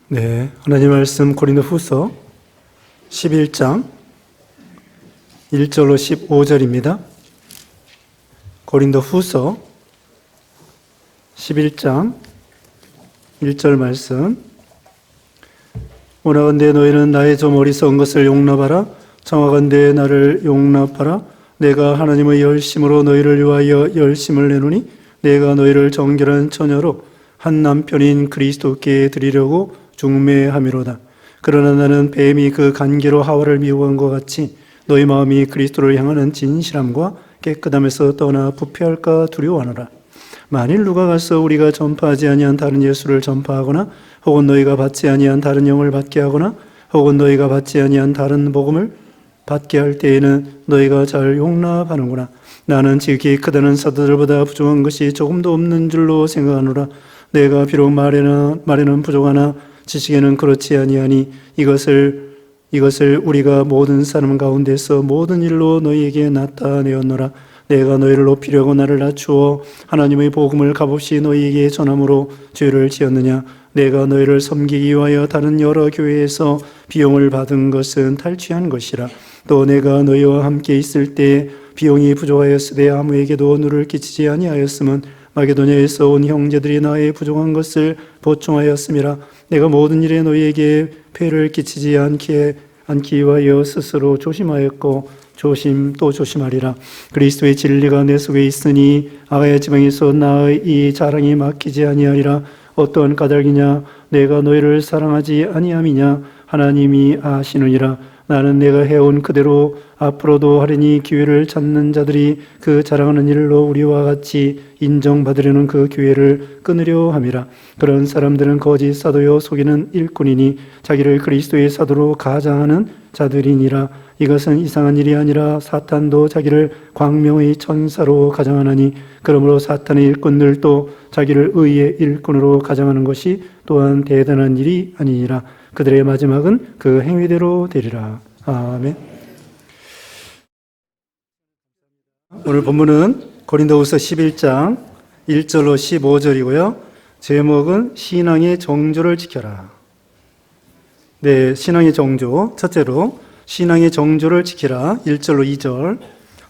네, 하나님 말씀 고린도후서 11장 1절로 15절입니다. 고린도후서 11장 1절 말씀. 원하건대 너희는 나의 좀 어리석은 것을 용납하라. 청하건대 나를 용납하라. 내가 하나님의 열심으로 너희를 위하여 열심을 내노니 내가 너희를 정결한 처녀로 한 남편인 그리스도께 드리려고 중매함이로다. 그러나 나는 뱀이 그 간계로 하와를 미혹한 것 같이 너희 마음이 그리스도를 향하는 진실함과 깨끗함에서 떠나 부패할까 두려워하노라. 만일 누가 가서 우리가 전파하지 아니한 다른 예수를 전파하거나 혹은 너희가 받지 아니한 다른 영을 받게 하거나 혹은 너희가 받지 아니한 다른 복음을 받게 할 때에는 너희가 잘 용납하는구나. 나는 지극히 크다는 사도들보다 부족한 것이 조금도 없는 줄로 생각하노라. 내가 비록 말에는 부족하나 지식에는 그렇지 아니하니 이것을 우리가 모든 사람 가운데서 모든 일로 너희에게 나타내었노라. 내가 너희를 높이려고 나를 낮추어 하나님의 복음을 값없이 너희에게 전함으로 죄를 지었느냐. 내가 너희를 섬기기 위하여 다른 여러 교회에서 비용을 받은 것은 탈취한 것이라. 또 내가 너희와 함께 있을 때 비용이 부족하였으되 아무에게도 누를 끼치지 아니하였음은 마게도냐에서 온 형제들이 나의 부족한 것을 보충하였음이라. 내가 모든 일에 너희에게 폐를 끼치지 않기 위하여 스스로 조심하였고 또 조심하리라. 그리스도의 진리가 내 속에 있으니 아가야 지방에서 나의 이 자랑이 막히지 아니하리라. 어떠한 까닭이냐? 내가 너희를 사랑하지 아니함이냐? 하나님이 아시느니라. 나는 내가 해온 그대로 앞으로도 하려니 기회를 찾는 자들이 그 자랑하는 일로 우리와 같이 인정받으려는 그 기회를 끊으려 함이라. 그런 사람들은 거짓 사도요 속이는 일꾼이니 자기를 그리스도의 사도로 가장하는 자들이니라. 이것은 이상한 일이 아니라 사탄도 자기를 광명의 천사로 가장하나니 그러므로 사탄의 일꾼들도 자기를 의의 일꾼으로 가장하는 것이 또한 대단한 일이 아니니라. 그들의 마지막은 그 행위대로 되리라. 아멘. 오늘 본문은 고린도후서 11장 1절로 15절이고요. 제목은 신앙의 정조를 지켜라. 네, 신앙의 정조. 첫째로 신앙의 정조를 지키라. 1절로 2절.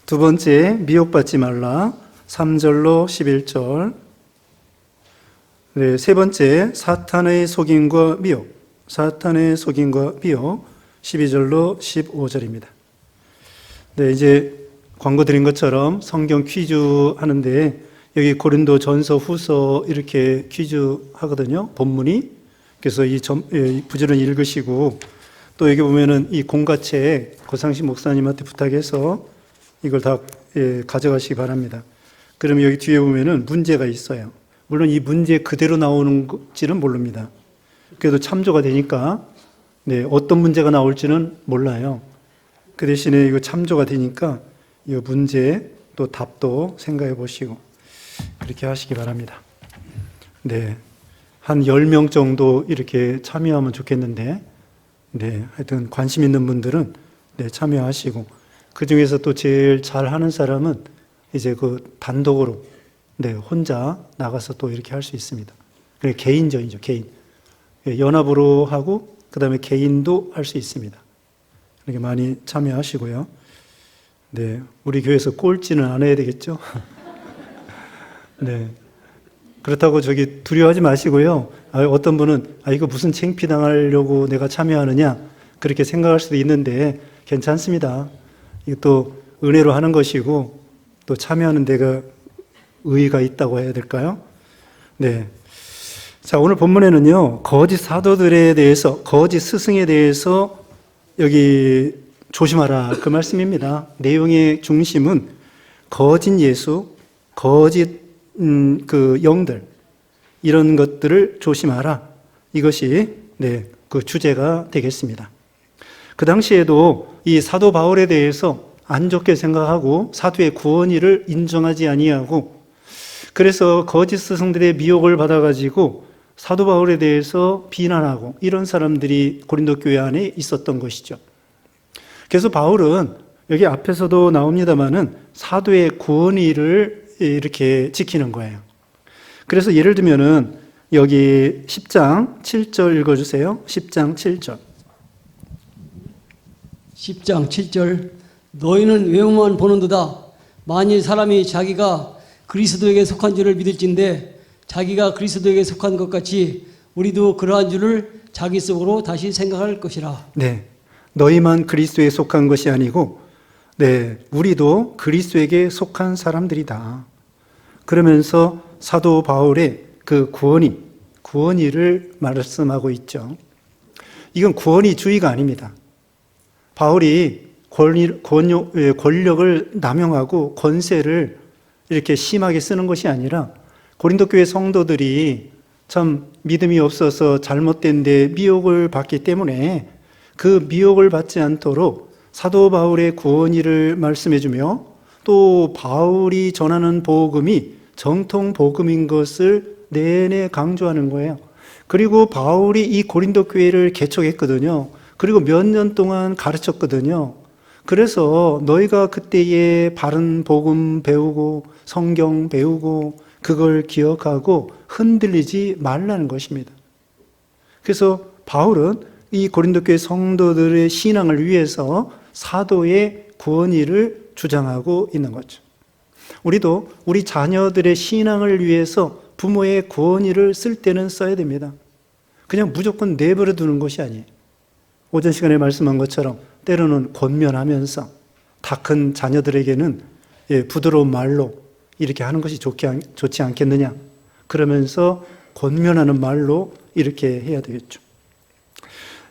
두 번째, 미혹받지 말라. 3절로 11절. 네, 세 번째, 사탄의 속임과 미혹. 12절로 15절입니다. 네, 이제 광고 드린 것처럼 성경 퀴즈 하는데 여기 고린도 전서 후서 이렇게 퀴즈 하거든요. 본문이. 그래서 이 부지런히 읽으시고 또 여기 보면은 이 공과책 고상식 목사님한테 부탁해서 이걸 다 가져가시기 바랍니다. 그러면 여기 뒤에 보면은 문제가 있어요. 물론 이 문제 그대로 나오는지는 모릅니다. 그래도 참조가 되니까 어떤 문제가 나올지는 몰라요. 그 대신에 이거 참조가 되니까 이 문제 또 답도 생각해 보시고 그렇게 하시기 바랍니다. 네, 한 10명 정도 이렇게 참여하면 좋겠는데 하여튼 관심 있는 분들은 참여하시고 그 중에서 또 제일 잘하는 사람은 이제 그 단독으로 혼자 나가서 또 이렇게 할 수 있습니다. 그게 개인전이죠, 개인. 연합으로 하고 그 다음에 개인도 할 수 있습니다. 이렇게 많이 참여하시고요. 네, 우리 교회에서 꼴찌는 안 해야 되겠죠? 네, 그렇다고 두려워하지 마시고요. 어떤 분은 이거 무슨 창피당하려고 내가 참여하느냐 그렇게 생각할 수도 있는데 괜찮습니다. 이것도 은혜로 하는 것이고 또 참여하는 데가 의의가 있다고 해야 될까요? 네. 자, 오늘 본문에는요, 거짓 사도들에 대해서, 거짓 스승에 대해서 여기 조심하라. 그 말씀입니다. 내용의 중심은 거짓 예수, 거짓 그 영들, 이런 것들을 조심하라. 이것이 그 주제가 되겠습니다. 그 당시에도 이 사도 바울에 대해서 안 좋게 생각하고 사도의 구원의를 인정하지 아니하고 그래서 거짓 스승들의 미혹을 받아가지고 사도 바울에 대해서 비난하고 이런 사람들이 고린도 교회 안에 있었던 것이죠. 그래서 바울은 여기 앞에서도 나옵니다마는 사도의 구원의를 이렇게 지키는 거예요. 그래서 예를 들면은 여기 10장 7절 읽어주세요. 10장 7절. 10장 7절. 너희는 외모만 보는도다. 만일 사람이 자기가 그리스도에게 속한 줄을 믿을진데 자기가 그리스도에게 속한 것 같이 우리도 그러한 줄을 자기 속으로 다시 생각할 것이라. 네, 너희만 그리스도에 속한 것이 아니고 우리도 그리스도에게 속한 사람들이다. 그러면서 사도 바울의 그 구원의를 말씀하고 있죠. 이건 구원의주의가 아닙니다. 바울이 권력을 남용하고 권세를 이렇게 심하게 쓰는 것이 아니라 고린도 교회 성도들이 참 믿음이 없어서 잘못된 데 미혹을 받기 때문에 그 미혹을 받지 않도록 사도 바울의 구원의를 말씀해 주며 또 바울이 전하는 복음이 정통 복음인 것을 내내 강조하는 거예요. 그리고 바울이 이 고린도 교회를 개척했거든요. 그리고 몇 년 동안 가르쳤거든요. 그래서 너희가 그때의 바른 복음 배우고 성경 배우고 그걸 기억하고 흔들리지 말라는 것입니다. 그래서 바울은 이 고린도 교회 성도들의 신앙을 위해서 사도의 구원의를 주장하고 있는 거죠. 우리도 우리 자녀들의 신앙을 위해서 부모의 구원의를 쓸 때는 써야 됩니다. 그냥 무조건 내버려 두는 것이 아니에요. 오전 시간에 말씀한 것처럼 때로는 권면하면서 다 큰 자녀들에게는 부드러운 말로 이렇게 하는 것이 좋지 않겠느냐. 그러면서 권면하는 말로 이렇게 해야 되겠죠.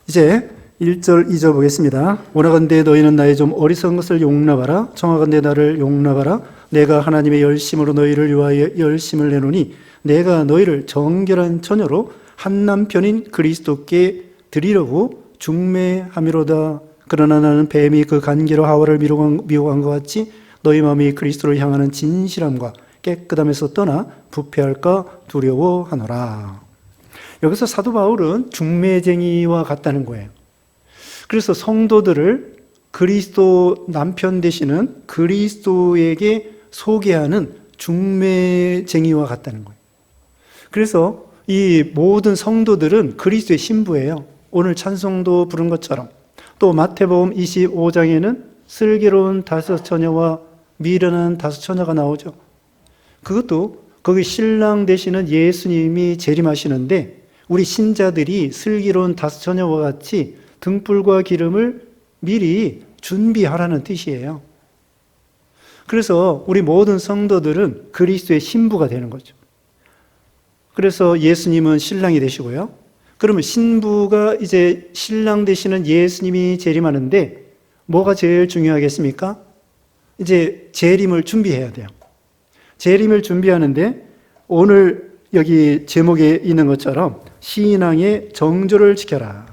이제 1절, 2절 보겠습니다. 원하건대 너희는 나의 좀 어리석은 것을 용납하라. 청하건대 나를 용납하라. 내가 하나님의 열심으로 너희를 위하여 열심을 내노니 내가 너희를 정결한 처녀로 한 남편인 그리스도께 드리려고 중매함이로다. 그러나 나는 뱀이 그 간기로 하와를 미혹한 것 같이 너희 마음이 그리스도를 향하는 진실함과 깨끗함에서 떠나 부패할까 두려워하노라. 여기서 사도 바울은 중매쟁이와 같다는 거예요. 그래서 성도들을 그리스도 남편 되시는 그리스도에게 소개하는 중매쟁이와 같다는 거예요. 그래서 이 모든 성도들은 그리스도의 신부예요. 오늘 찬송도 부른 것처럼. 또 마태복음 25장에는 슬기로운 5 처녀와 미련한 5 처녀가 나오죠. 그것도 거기 신랑 되시는 예수님이 재림하시는데 우리 신자들이 슬기로운 5 처녀와 같이 등불과 기름을 미리 준비하라는 뜻이에요. 그래서 우리 모든 성도들은 그리스도의 신부가 되는 거죠. 그래서 예수님은 신랑이 되시고요. 그러면 신부가 이제 신랑 되시는 예수님이 재림하는데 뭐가 제일 중요하겠습니까? 이제 재림을 준비해야 돼요. 재림을 준비하는데 오늘 여기 제목에 있는 것처럼 신앙의 정조를 지켜라.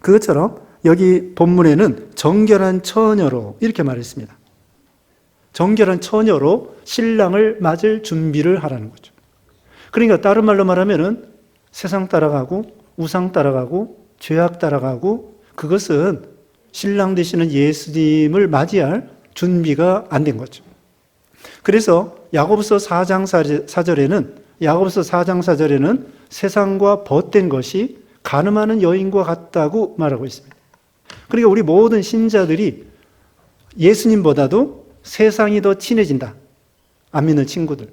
그것처럼 여기 본문에는 정결한 처녀로 이렇게 말했습니다. 정결한 처녀로 신랑을 맞을 준비를 하라는 거죠. 그러니까 다른 말로 말하면은 세상 따라가고 우상 따라가고 죄악 따라가고 그것은 신랑 되시는 예수님을 맞이할 준비가 안 된 거죠. 그래서 야고보서 4장 4절에는 세상과 벗된 것이 간음하는 여인과 같다고 말하고 있습니다. 그러니까 우리 모든 신자들이 예수님보다도 세상이 더 친해진다. 안 믿는 친구들,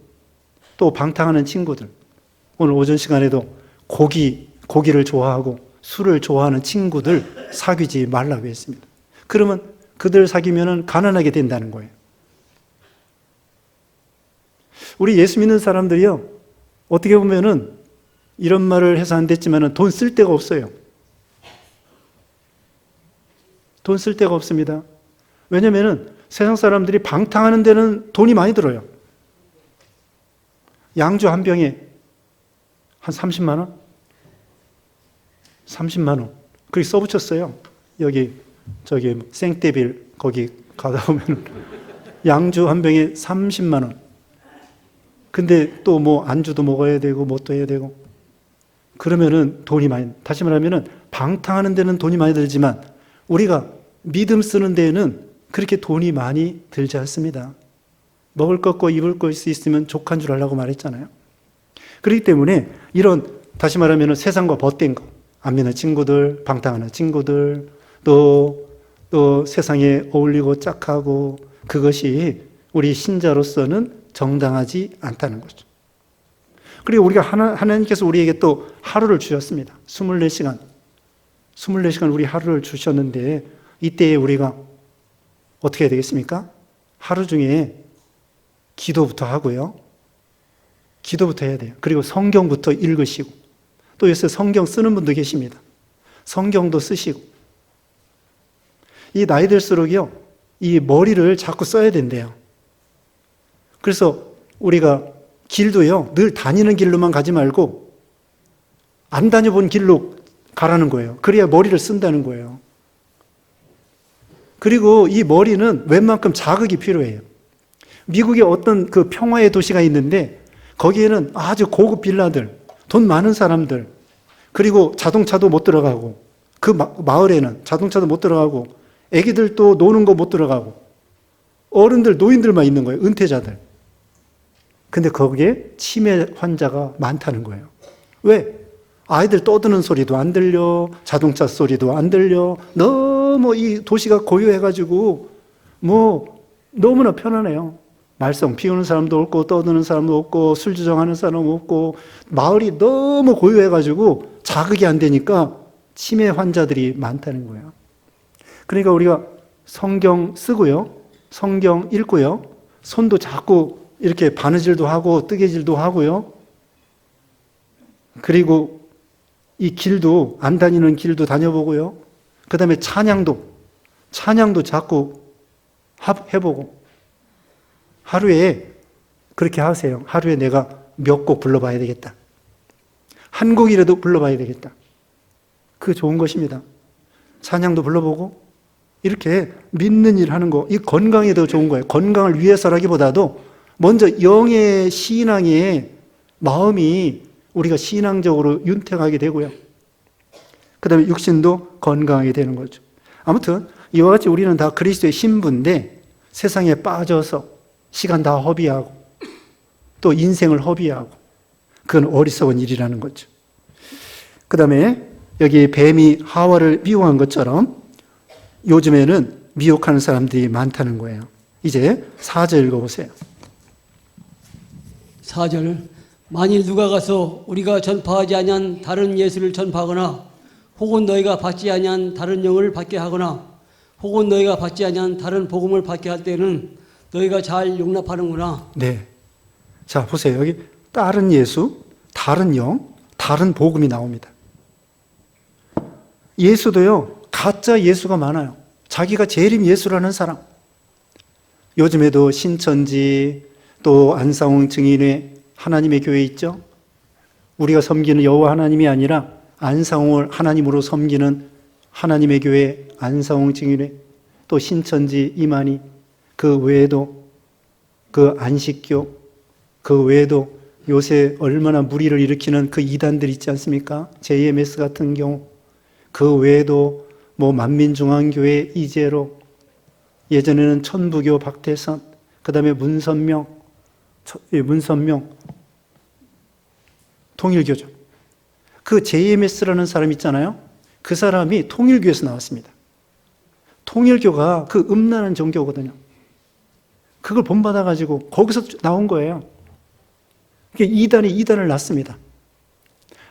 또 방탕하는 친구들, 오늘 오전 시간에도 고기를 좋아하고 술을 좋아하는 친구들 사귀지 말라고 했습니다. 그러면 그들 사귀면 가난하게 된다는 거예요. 우리 예수 믿는 사람들이요, 어떻게 보면은 이런 말을 해서 안 됐지만 돈 쓸 데가 없어요. 돈 쓸 데가 없습니다. 왜냐면은 세상 사람들이 방탕하는 데는 돈이 많이 들어요. 양주 한 병에 한 30만 원? 30만 원. 그렇게 써붙였어요. 여기 생떼빌 거기 가다 보면 양주 한 병에 30만 원. 근데 또 뭐 안주도 먹어야 되고 뭐 또 해야 되고 그러면은 돈이 많이, 다시 말하면은 방탕하는 데는 돈이 많이 들지만 우리가 믿음 쓰는 데에는 그렇게 돈이 많이 들지 않습니다. 먹을 것과 입을 것이 있으면 족한 줄 알라고 말했잖아요. 그렇기 때문에 이런, 다시 말하면 세상과 벗된 거, 안 믿는 친구들, 방탕하는 친구들, 또 세상에 어울리고 짝하고, 그것이 우리 신자로서는 정당하지 않다는 거죠. 그리고 우리가 하나님께서 우리에게 또 하루를 주셨습니다. 24시간. 24시간 우리 하루를 주셨는데, 이때에 우리가 어떻게 해야 되겠습니까? 하루 중에 기도부터 하고요. 기도부터 해야 돼요. 그리고 성경부터 읽으시고, 또 요새 성경 쓰는 분도 계십니다. 성경도 쓰시고. 이 나이 들수록요, 이 머리를 자꾸 써야 된대요. 그래서 우리가 길도요, 늘 다니는 길로만 가지 말고 안 다녀본 길로 가라는 거예요. 그래야 머리를 쓴다는 거예요. 그리고 이 머리는 웬만큼 자극이 필요해요. 미국에 어떤 그 평화의 도시가 있는데 거기에는 아주 고급 빌라들, 돈 많은 사람들, 그리고 자동차도 못 들어가고, 그 마을에는 자동차도 못 들어가고, 애기들도 노는 거 못 들어가고, 어른들, 노인들만 있는 거예요. 은퇴자들. 근데 거기에 치매 환자가 많다는 거예요. 왜? 아이들 떠드는 소리도 안 들려, 자동차 소리도 안 들려, 너무 이 도시가 고요해가지고 너무나 편안해요. 말썽 피우는 사람도 없고, 떠드는 사람도 없고, 술 주정하는 사람도 없고, 마을이 너무 고요해가지고 자극이 안 되니까 치매 환자들이 많다는 거예요. 그러니까 우리가 성경 쓰고요, 성경 읽고요, 손도 자꾸 이렇게 바느질도 하고 뜨개질도 하고요, 그리고 이 길도, 안 다니는 길도 다녀보고요, 그 다음에 찬양도 자꾸 해보고, 하루에 그렇게 하세요. 하루에 내가 몇 곡 불러봐야 되겠다. 한 곡이라도 불러봐야 되겠다. 그게 좋은 것입니다. 찬양도 불러보고, 이렇게 믿는 일 하는 거, 이 건강에 더 좋은 거예요. 건강을 위해서라기보다도 먼저 영의 신앙의 마음이 우리가 신앙적으로 윤택하게 되고요. 그 다음에 육신도 건강하게 되는 거죠. 아무튼 이와 같이 우리는 다 그리스도의 신부인데 세상에 빠져서 시간 다 허비하고 또 인생을 허비하고, 그건 어리석은 일이라는 거죠. 그 다음에 여기 뱀이 하와를 미워한 것처럼 요즘에는 미혹하는 사람들이 많다는 거예요. 이제 4절 읽어보세요. 4절. 만일 누가 가서 우리가 전파하지 아니한 다른 예수를 전파하거나 혹은 너희가 받지 아니한 다른 영을 받게 하거나 혹은 너희가 받지 아니한 다른 복음을 받게 할 때는 너희가 잘 용납하는구나. 네. 자, 보세요. 여기 다른 예수, 다른 영, 다른 복음이 나옵니다. 예수도요, 가짜 예수가 많아요. 자기가 재림 예수라는 사람. 요즘에도 신천지, 또 안상홍 증인의 하나님의 교회 있죠? 우리가 섬기는 여호와 하나님이 아니라 안상홍을 하나님으로 섬기는 하나님의 교회 안상홍 증인회, 또 신천지 이만희, 그 외에도 그 안식교, 그 외에도 요새 얼마나 무리를 일으키는 그 이단들 있지 않습니까? JMS 같은 경우, 그 외에도 만민중앙교회 이재로, 예전에는 천부교 박태선, 그 다음에 문선명, 통일교죠. 그 JMS라는 사람 있잖아요. 그 사람이 통일교에서 나왔습니다. 통일교가 그 음란한 종교거든요. 그걸 본받아가지고 거기서 나온 거예요. 이단이 이단을 낳습니다.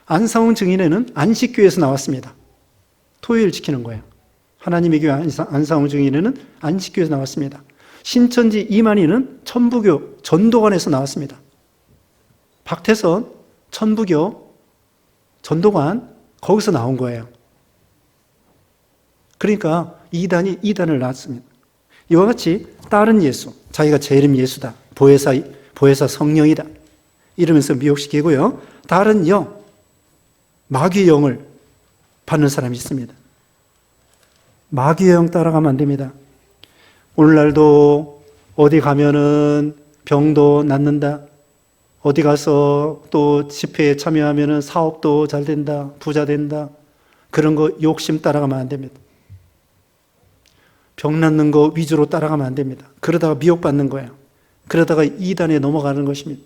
안상홍 증인회는 안식교에서 나왔습니다. 토요일 지키는 거예요. 하나님의 교회 안상홍 증인회는 안식교에서 나왔습니다. 신천지 이만희는 천부교 전도관에서 나왔습니다. 박태선 천부교 전도관 거기서 나온 거예요. 그러니까 이단이 이단을 낳았습니다. 이와 같이 다른 예수, 자기가 재림 예수다, 보혜사 성령이다 이러면서 미혹시키고요. 다른 영, 마귀의 영을 받는 사람이 있습니다. 마귀의 영 따라가면 안 됩니다. 오늘날도 어디 가면은 병도 낫는다, 어디 가서 또 집회에 참여하면은 사업도 잘 된다, 부자 된다, 그런 거 욕심 따라가면 안 됩니다. 병 낫는 거 위주로 따라가면 안 됩니다. 그러다가 미혹받는 거예요. 그러다가 이단에 넘어가는 것입니다.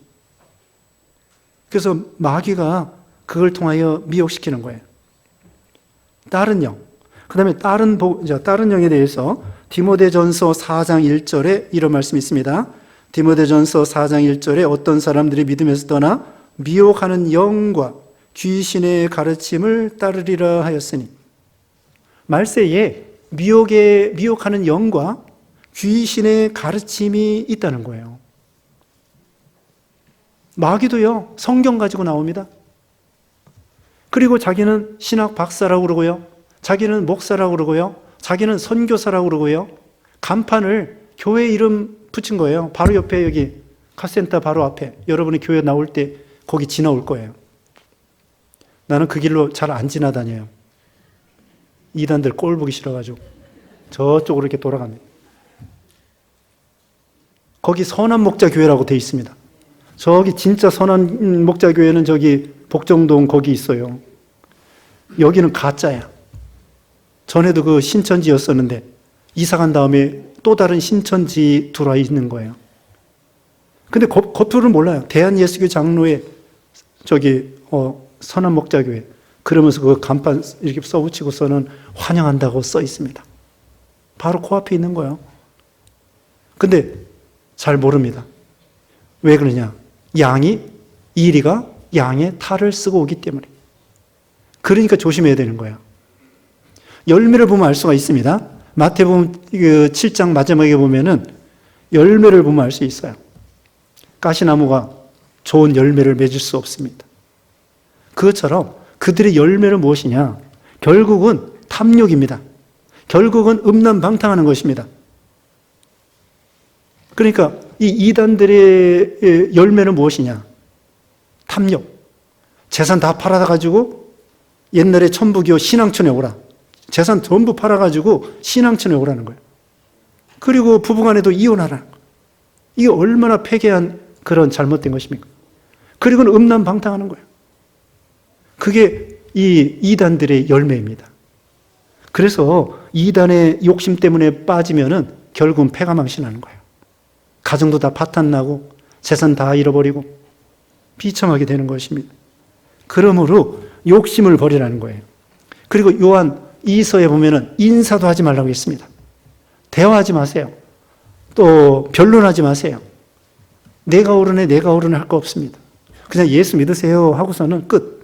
그래서 마귀가 그걸 통하여 미혹시키는 거예요. 다른 영. 그 다음에 다른 영에 대해서 디모데전서 4장 1절에 이런 말씀이 있습니다. 디모데전서 4장 1절에 어떤 사람들이 믿음에서 떠나 미혹하는 영과 귀신의 가르침을 따르리라 하였으니, 말세에 미혹하는 영과 귀신의 가르침이 있다는 거예요. 마귀도요, 성경 가지고 나옵니다. 그리고 자기는 신학 박사라고 그러고요, 자기는 목사라고 그러고요, 자기는 선교사라고 그러고요, 간판을 교회 이름 붙인 거예요. 바로 옆에 여기 카센터 바로 앞에 여러분이 교회 나올 때 거기 지나올 거예요. 나는 그 길로 잘 안 지나다녀요. 이단들 꼴 보기 싫어가지고 저쪽으로 이렇게 돌아갑니다. 거기 선한 목자 교회라고 돼 있습니다. 저기 진짜 선한 목자 교회는 저기 복정동 거기 있어요. 여기는 가짜야. 전에도 그 신천지였었는데 이사 간 다음에 또 다른 신천지 들어와 있는 거예요. 근데 겉으로는 몰라요. 대한예수교 장로의 저기 선한 목자교회, 그러면서 그 간판 이렇게 써붙이고서는 환영한다고 써 있습니다. 바로 코앞에 있는 거예요. 근데 잘 모릅니다. 왜 그러냐? 이리가 양의 탈을 쓰고 오기 때문에. 그러니까 조심해야 되는 거예요. 열매를 보면 알 수가 있습니다. 마태복음 7장 마지막에 보면은 열매를 보면 알 수 있어요. 가시나무가 좋은 열매를 맺을 수 없습니다. 그것처럼 그들의 열매는 무엇이냐? 결국은 탐욕입니다. 결국은 음란방탕하는 것입니다. 그러니까 이 이단들의 열매는 무엇이냐? 탐욕. 재산 다 팔아가지고 옛날에 천부교 신앙촌에 오라. 재산 전부 팔아가지고 신앙촌에 오라는 거예요. 그리고 부부간에도 이혼하라는 거예요. 이게 얼마나 폐괴한 그런 잘못된 것입니까? 그리고는 음란방탕하는 거예요. 그게 이 이단들의 열매입니다. 그래서 이단의 욕심 때문에 빠지면은 결국은 패가망신하는 거예요. 가정도 다 파탄나고 재산 다 잃어버리고 비참하게 되는 것입니다. 그러므로 욕심을 버리라는 거예요. 그리고 요한 2서에 보면은 인사도 하지 말라고 했습니다. 대화하지 마세요. 또 변론하지 마세요. 내가 옳으네 할 거 없습니다. 그냥 예수 믿으세요 하고서는 끝.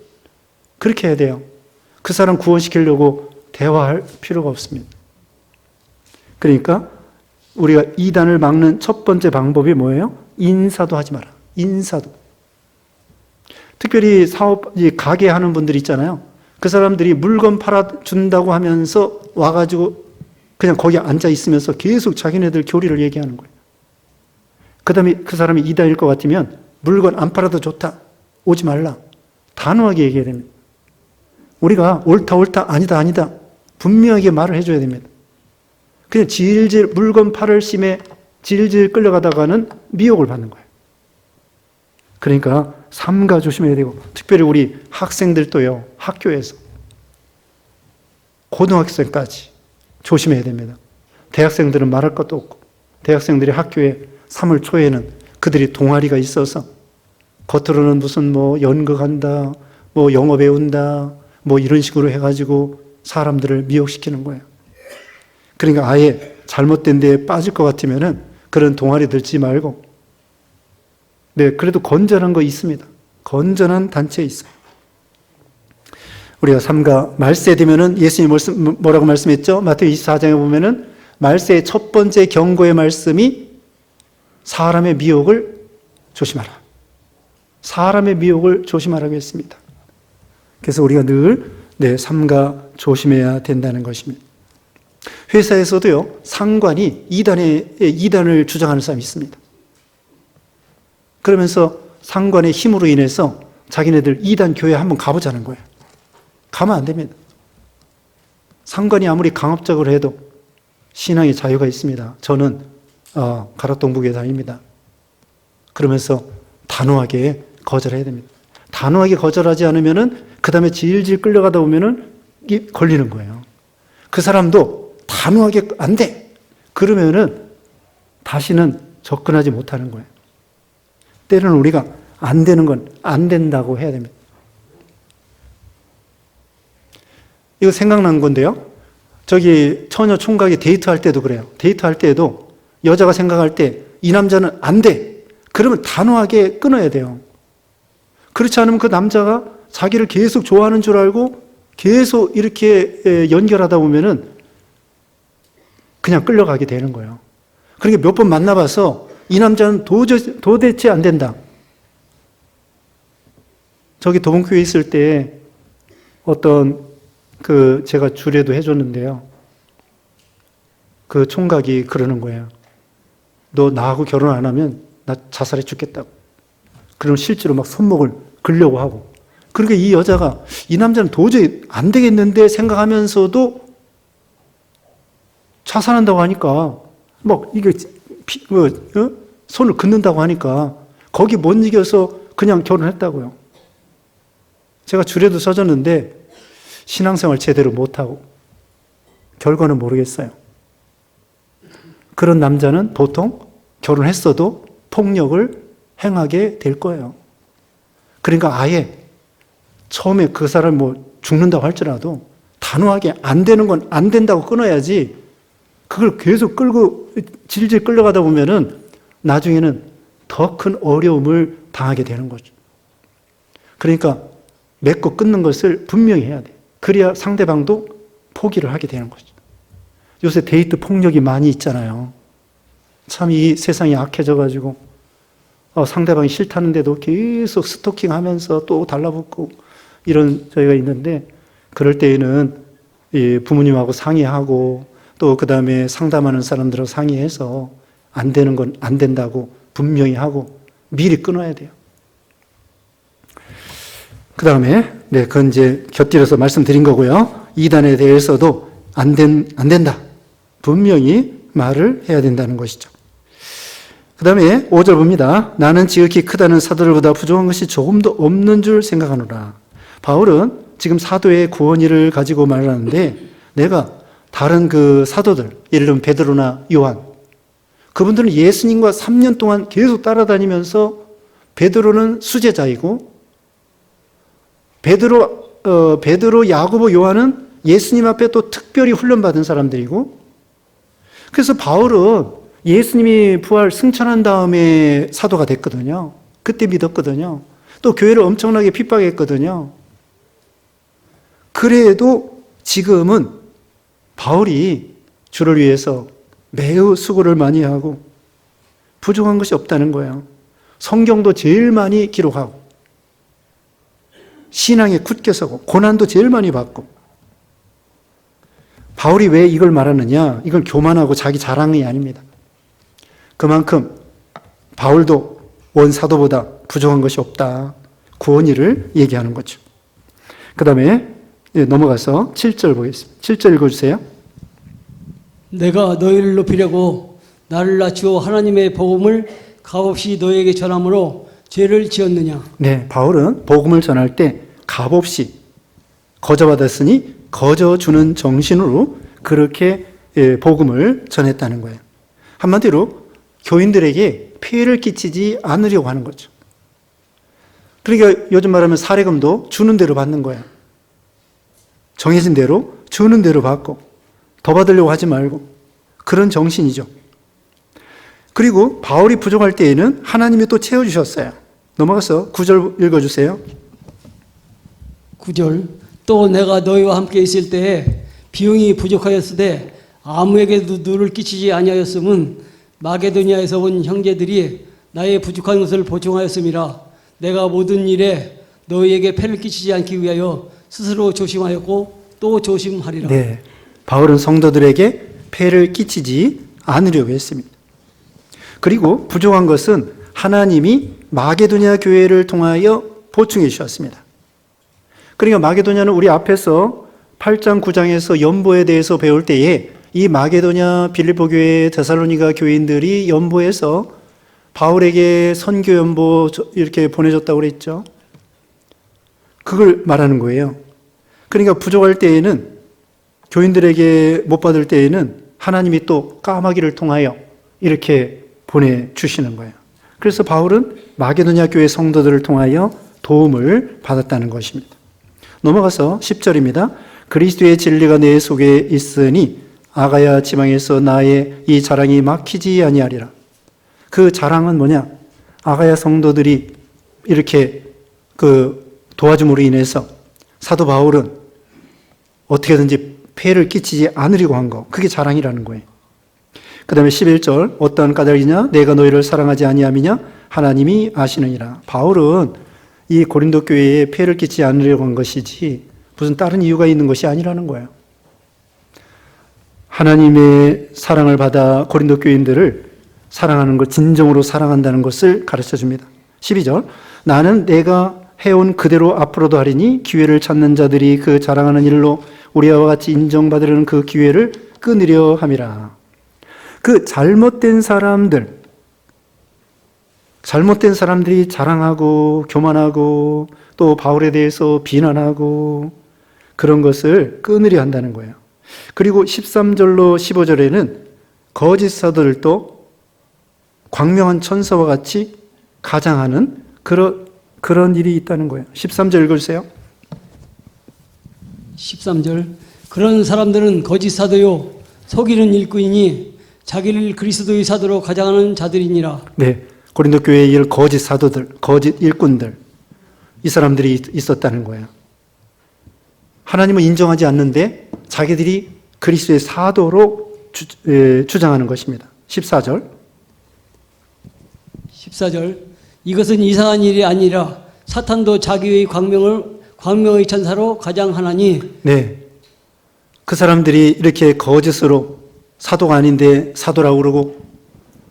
그렇게 해야 돼요. 그 사람 구원시키려고 대화할 필요가 없습니다. 그러니까 우리가 이단을 막는 첫 번째 방법이 뭐예요? 인사도 하지 마라. 인사도. 특별히 가게 하는 분들 있잖아요. 그 사람들이 물건 팔아준다고 하면서 와가지고 그냥 거기 앉아 있으면서 계속 자기네들 교리를 얘기하는 거예요. 그 다음에 그 사람이 이단일 것 같으면 물건 안 팔아도 좋다. 오지 말라. 단호하게 얘기해야 됩니다. 우리가 옳다 아니다 분명하게 말을 해줘야 됩니다. 그냥 질질 물건 팔을 심에 질질 끌려가다가는 미혹을 받는 거예요. 그러니까 삼가 조심해야 되고, 특별히 우리 학생들도요, 학교에서 고등학생까지 조심해야 됩니다. 대학생들은 말할 것도 없고, 대학생들이 학교에 3월 초에는 그들이 동아리가 있어서 겉으로는 무슨 연극한다, 영어 배운다, 이런 식으로 해가지고 사람들을 미혹시키는 거예요. 그러니까 아예 잘못된 데에 빠질 것 같으면은 그런 동아리 들지 말고, 네, 그래도 건전한 거 있습니다. 건전한 단체 있어요. 우리가 삼가 말세 되면은 예수님 뭐라고 말씀했죠? 마태복음 24장에 보면은 말세의 첫 번째 경고의 말씀이 사람의 미혹을 조심하라. 사람의 미혹을 조심하라고 했습니다. 그래서 우리가 늘 삼가 조심해야 된다는 것입니다. 회사에서도요, 상관이 이단을 주장하는 사람이 있습니다. 그러면서 상관의 힘으로 인해서 자기네들 이단 교회에 한번 가보자는 거예요. 가면 안 됩니다. 상관이 아무리 강압적으로 해도 신앙의 자유가 있습니다. 저는 가락동북에 다닙니다. 그러면서 단호하게 거절해야 됩니다. 단호하게 거절하지 않으면은 그 다음에 질질 끌려가다 보면은 이게 걸리는 거예요. 그 사람도 단호하게 안 돼. 그러면은 다시는 접근하지 못하는 거예요. 때로는 우리가 안 되는 건 안 된다고 해야 됩니다. 이거 생각난 건데요. 저기 처녀 총각이 데이트할 때도 그래요. 데이트할 때도 여자가 생각할 때 이 남자는 안 돼. 그러면 단호하게 끊어야 돼요. 그렇지 않으면 그 남자가 자기를 계속 좋아하는 줄 알고 계속 이렇게 연결하다 보면은 그냥 끌려가게 되는 거예요. 그러니까 몇 번 만나봐서 이 남자는 도대체 안 된다. 저기 도봉교회 있을 때 어떤 제가 주례도 해줬는데요. 그 총각이 그러는 거예요. 너 나하고 결혼 안 하면 나 자살해 죽겠다고. 그럼 실제로 막 손목을 걸려고 하고. 그러니까 이 여자가 이 남자는 도저히 안 되겠는데 생각하면서도 자살한다고 하니까 막 이게 손을 긋는다고 하니까 거기 못 이겨서 그냥 결혼했다고요. 제가 주례도 써줬는데 신앙생활 제대로 못하고 결과는 모르겠어요. 그런 남자는 보통 결혼했어도 폭력을 행하게 될 거예요. 그러니까 아예 처음에 그 사람 죽는다고 할지라도 단호하게 안 되는 건 안 된다고 끊어야지 그걸 계속 끌고 질질 끌려가다 보면은 나중에는 더 큰 어려움을 당하게 되는 거죠. 그러니까 맺고 끊는 것을 분명히 해야 돼. 그래야 상대방도 포기를 하게 되는 거죠. 요새 데이트 폭력이 많이 있잖아요. 참 이 세상이 악해져가지고 상대방이 싫다는데도 계속 스토킹하면서 또 달라붙고 이런 저희가 있는데 그럴 때에는 부모님하고 상의하고 또 그 다음에 상담하는 사람들하고 상의해서 안 되는 건 안 된다고 분명히 하고 미리 끊어야 돼요. 그 다음에 그건 이제 곁들여서 말씀드린 거고요. 이단에 대해서도 안 된다. 분명히 말을 해야 된다는 것이죠. 그 다음에 5절 봅니다. 나는 지극히 크다는 사도들보다 부족한 것이 조금도 없는 줄 생각하노라. 바울은 지금 사도의 구원의를 가지고 말하는데 내가 다른 그 사도들, 예를 들면 베드로나 요한, 그분들은 예수님과 3년 동안 계속 따라다니면서 베드로는 수제자이고 베드로, 야고보, 요한은 예수님 앞에 또 특별히 훈련받은 사람들이고 그래서 바울은 예수님이 부활 승천한 다음에 사도가 됐거든요. 그때 믿었거든요. 또 교회를 엄청나게 핍박했거든요. 그래도 지금은 바울이 주를 위해서 매우 수고를 많이 하고 부족한 것이 없다는 거예요. 성경도 제일 많이 기록하고 신앙에 굳게 서고 고난도 제일 많이 받고 바울이 왜 이걸 말하느냐? 이건 교만하고 자기 자랑이 아닙니다. 그만큼 바울도 원사도보다 부족한 것이 없다. 구원의를 얘기하는 거죠. 그 다음에 넘어가서 7절 보겠습니다. 7절 읽어주세요. 내가 너희를 높이려고 나를 낮추어 하나님의 복음을 값없이 너희에게 전함으로 죄를 지었느냐? 네, 바울은 복음을 전할 때 값없이 거저받았으니 거저 주는 정신으로 그렇게 복음을 전했다는 거예요. 한마디로 교인들에게 폐해를 끼치지 않으려고 하는 거죠. 그러니까 요즘 말하면 사례금도 주는 대로 받는 거예요. 정해진 대로 주는 대로 받고 더 받으려고 하지 말고 그런 정신이죠. 그리고 바울이 부족할 때에는 하나님이 또 채워주셨어요. 넘어가서 9절 읽어주세요. 9절 또 내가 너희와 함께 있을 때에 비용이 부족하였으되 아무에게도 누를 끼치지 아니하였음은 마게도니아에서 온 형제들이 나의 부족한 것을 보충하였음이라. 내가 모든 일에 너희에게 폐를 끼치지 않기 위하여 스스로 조심하였고 또 조심하리라. 네, 바울은 성도들에게 폐를 끼치지 않으려고 했습니다. 그리고 부족한 것은 하나님이 마게도냐 교회를 통하여 보충해 주셨습니다. 그러니까 마게도냐는 우리 앞에서 8장 9장에서 연보에 대해서 배울 때에 이 마게도냐 빌립보 교회 데살로니가 교인들이 연보에서 바울에게 선교 연보 이렇게 보내줬다고 그랬죠. 그걸 말하는 거예요. 그러니까 부족할 때에는 교인들에게 못 받을 때에는 하나님이 또 까마귀를 통하여 이렇게 보내주시는 거예요. 그래서 바울은 마게도냐 교회 성도들을 통하여 도움을 받았다는 것입니다. 넘어가서 10절입니다. 그리스도의 진리가 내 속에 있으니 아가야 지방에서 나의 이 자랑이 막히지 아니하리라. 그 자랑은 뭐냐? 아가야 성도들이 이렇게 도와줌으로 인해서 사도 바울은 어떻게든지 폐를 끼치지 않으려고 한 거. 그게 자랑이라는 거예요. 그 다음에 11절 어떠한 까닭이냐? 내가 너희를 사랑하지 아니함이냐? 하나님이 아시느니라. 바울은 이 고린도 교회에 폐를 끼치지 않으려고 한 것이지 무슨 다른 이유가 있는 것이 아니라는 거예요. 하나님의 사랑을 받아 고린도 교인들을 사랑하는 것, 진정으로 사랑한다는 것을 가르쳐 줍니다. 12절 나는 내가 해온 그대로 앞으로도 하리니 기회를 찾는 자들이 그 자랑하는 일로 우리와 같이 인정받으려는 그 기회를 끊으려 함이라. 그 잘못된 사람들이 자랑하고 교만하고 또 바울에 대해서 비난하고 그런 것을 끊으려 한다는 거예요. 그리고 13절로 15절에는 거짓 사도들도 광명한 천사와 같이 가장하는 그런 일이 있다는 거예요. 13절 읽어주세요. 13절 그런 사람들은 거짓 사도요 속이는 일꾼이니 자기를 그리스도의 사도로 가장하는 자들이니라. 네, 고린도 교회에 이 거짓 사도들, 거짓 일꾼들, 이 사람들이 있었다는 거예요. 하나님을 인정하지 않는데 자기들이 그리스도의 사도로 주장하는 것입니다. 14절 이것은 이상한 일이 아니라 사탄도 자기의 광명의 천사로 가장하나니. 네, 그 사람들이 이렇게 거짓으로 사도가 아닌데 사도라고 그러고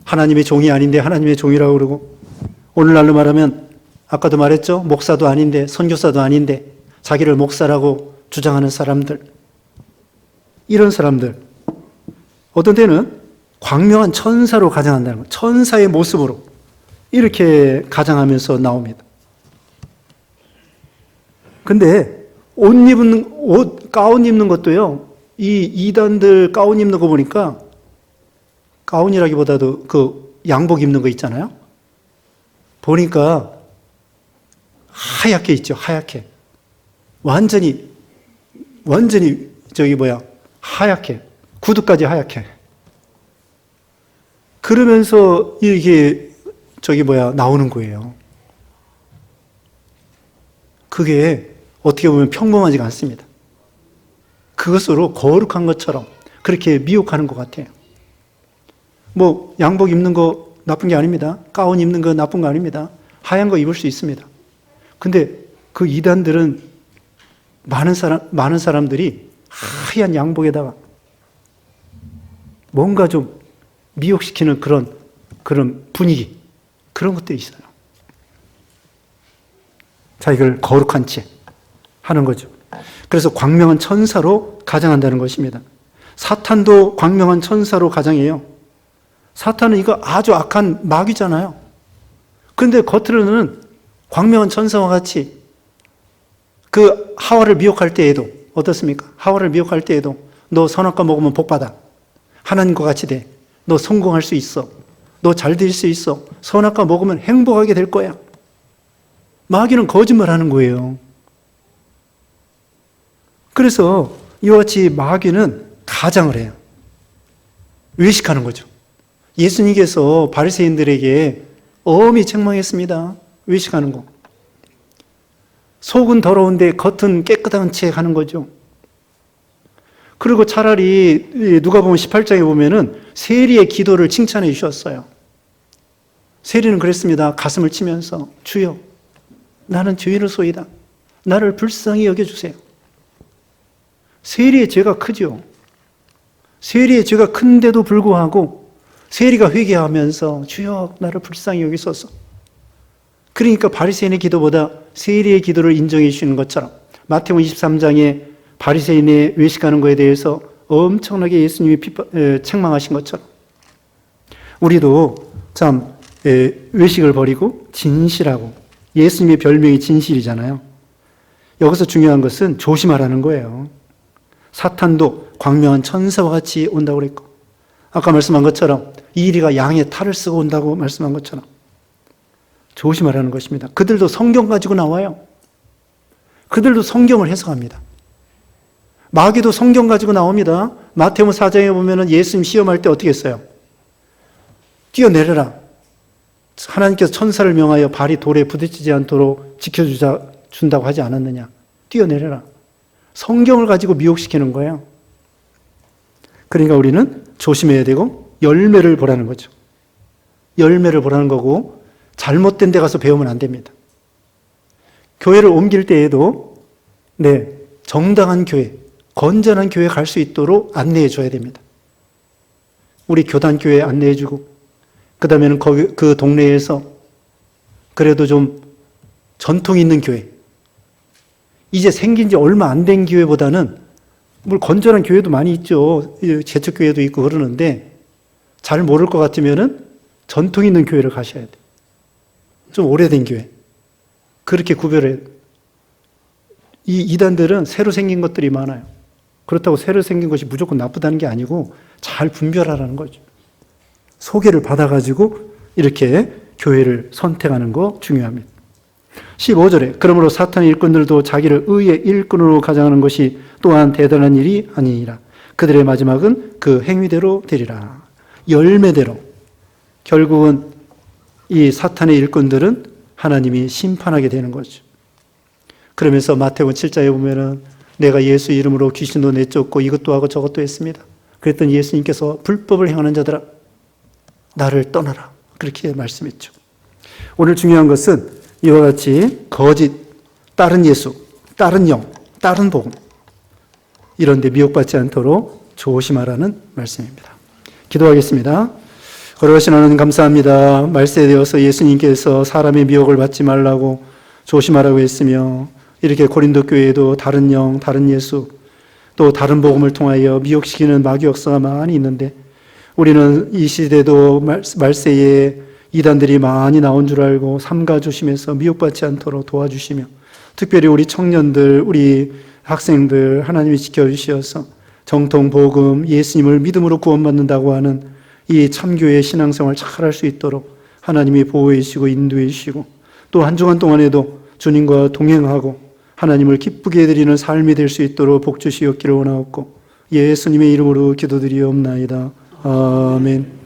하나님의 종이 아닌데 하나님의 종이라고 그러고 오늘날로 말하면 아까도 말했죠. 목사도 아닌데 선교사도 아닌데 자기를 목사라고 주장하는 사람들, 이런 사람들 어떤 때는 광명한 천사로 가장한다는 거예요. 천사의 모습으로 이렇게 가장하면서 나옵니다. 근데 가운 입는 것도요, 이 이단들 가운 입는 거 보니까 가운이라기보다도 그 양복 입는 거 있잖아요. 보니까 하얗게 있죠. 하얗게. 완전히 하얗게. 구두까지 하얗게. 그러면서 이게 나오는 거예요. 그게 어떻게 보면 평범하지가 않습니다. 그것으로 거룩한 것처럼 그렇게 미혹하는 것 같아요. 양복 입는 거 나쁜 게 아닙니다. 가운 입는 거 나쁜 거 아닙니다. 하얀 거 입을 수 있습니다. 근데 그 이단들은 많은 사람들이 하얀 양복에다가 뭔가 좀 미혹시키는 그런 분위기, 그런 것들이 있어요. 자기를 거룩한 채 하는 거죠. 그래서 광명한 천사로 가장한다는 것입니다. 사탄도 광명한 천사로 가장해요. 사탄은 이거 아주 악한 마귀잖아요. 그런데 겉으로는 광명한 천사와 같이 그 하와를 미혹할 때에도 어떻습니까? 하와를 미혹할 때에도 너 선악과 먹으면 복받아. 하나님과 같이 돼. 너 성공할 수 있어. 너 잘 될 수 있어. 선악과 먹으면 행복하게 될 거야. 마귀는 거짓말하는 거예요. 그래서 이와 같이 마귀는 가장을 해요. 외식하는 거죠. 예수님께서 바리새인들에게 엄히 책망했습니다. 외식하는 거. 속은 더러운데 겉은 깨끗한 채 하는 거죠. 그리고 차라리 누가복음 18장에 보면은 세리의 기도를 칭찬해 주셨어요. 세리는 그랬습니다. 가슴을 치면서 주여 나는 죄인으로소이다. 나를 불쌍히 여겨주세요. 세리의 죄가 크죠. 세리의 죄가 큰데도 불구하고 세리가 회개하면서 주여 나를 불쌍히 여기소서. 그러니까 바리새인의 기도보다 세리의 기도를 인정해 주시는 것처럼 마태복음 23장에 바리새인의 외식하는 것에 대해서 엄청나게 예수님이 책망하신 것처럼 우리도 참 외식을 버리고 진실하고, 예수님의 별명이 진실이잖아요. 여기서 중요한 것은 조심하라는 거예요. 사탄도 광명한 천사와 같이 온다고 그랬고, 아까 말씀한 것처럼 이리가 양의 탈을 쓰고 온다고 말씀한 것처럼 조심하라는 것입니다. 그들도 성경 가지고 나와요. 그들도 성경을 해석합니다. 마귀도 성경 가지고 나옵니다. 마태복음 4장에 보면은 예수님 시험할 때 어떻게 했어요? 뛰어내려라. 하나님께서 천사를 명하여 발이 돌에 부딪히지 않도록 지켜준다고 하지 않았느냐. 뛰어내려라. 성경을 가지고 미혹시키는 거예요. 그러니까 우리는 조심해야 되고 열매를 보라는 거죠. 열매를 보라는 거고 잘못된 데 가서 배우면 안 됩니다. 교회를 옮길 때에도 정당한 교회, 건전한 교회에 갈 수 있도록 안내해 줘야 됩니다. 우리 교단교회에 안내해 주고 그 다음에는 그 동네에서 그래도 좀 전통 있는 교회, 이제 생긴 지 얼마 안 된 교회보다는 물 건전한 교회도 많이 있죠. 개척교회도 있고 그러는데 잘 모를 것 같으면은 전통 있는 교회를 가셔야 돼요. 좀 오래된 교회. 그렇게 구별해야 돼요. 이 이단들은 새로 생긴 것들이 많아요. 그렇다고 새로 생긴 것이 무조건 나쁘다는 게 아니고 잘 분별하라는 거죠. 소개를 받아가지고 이렇게 교회를 선택하는 거 중요합니다. 15절에 그러므로 사탄의 일꾼들도 자기를 의의 일꾼으로 가장하는 것이 또한 대단한 일이 아니니라. 그들의 마지막은 그 행위대로 되리라. 열매대로. 결국은 이 사탄의 일꾼들은 하나님이 심판하게 되는 거죠. 그러면서 마태복음 7장에 보면은 내가 예수 이름으로 귀신도 내쫓고 이것도 하고 저것도 했습니다. 그랬더니 예수님께서 불법을 행하는 자들아 나를 떠나라. 그렇게 말씀했죠. 오늘 중요한 것은 이와 같이 거짓, 다른 예수, 다른 영, 다른 복음 이런 데 미혹받지 않도록 조심하라는 말씀입니다. 기도하겠습니다. 거룩하신 하나님 감사합니다. 말세에 되어서 예수님께서 사람의 미혹을 받지 말라고 조심하라고 했으며 이렇게 고린도 교회에도 다른 영, 다른 예수 또 다른 복음을 통하여 미혹시키는 마귀 역사가 많이 있는데 우리는 이 시대도 말세에 이단들이 많이 나온 줄 알고 삼가 조심해서 미혹받지 않도록 도와주시며 특별히 우리 청년들, 우리 학생들 하나님이 지켜주셔서 정통 복음, 예수님을 믿음으로 구원받는다고 하는 이 참교회 신앙생활 잘 할 수 있도록 하나님이 보호해 주시고 인도해 주시고 또 한 주간 동안에도 주님과 동행하고 하나님을 기쁘게 해드리는 삶이 될 수 있도록 복 주시옵기를 원하옵고 예수님의 이름으로 기도드리옵나이다. 아멘.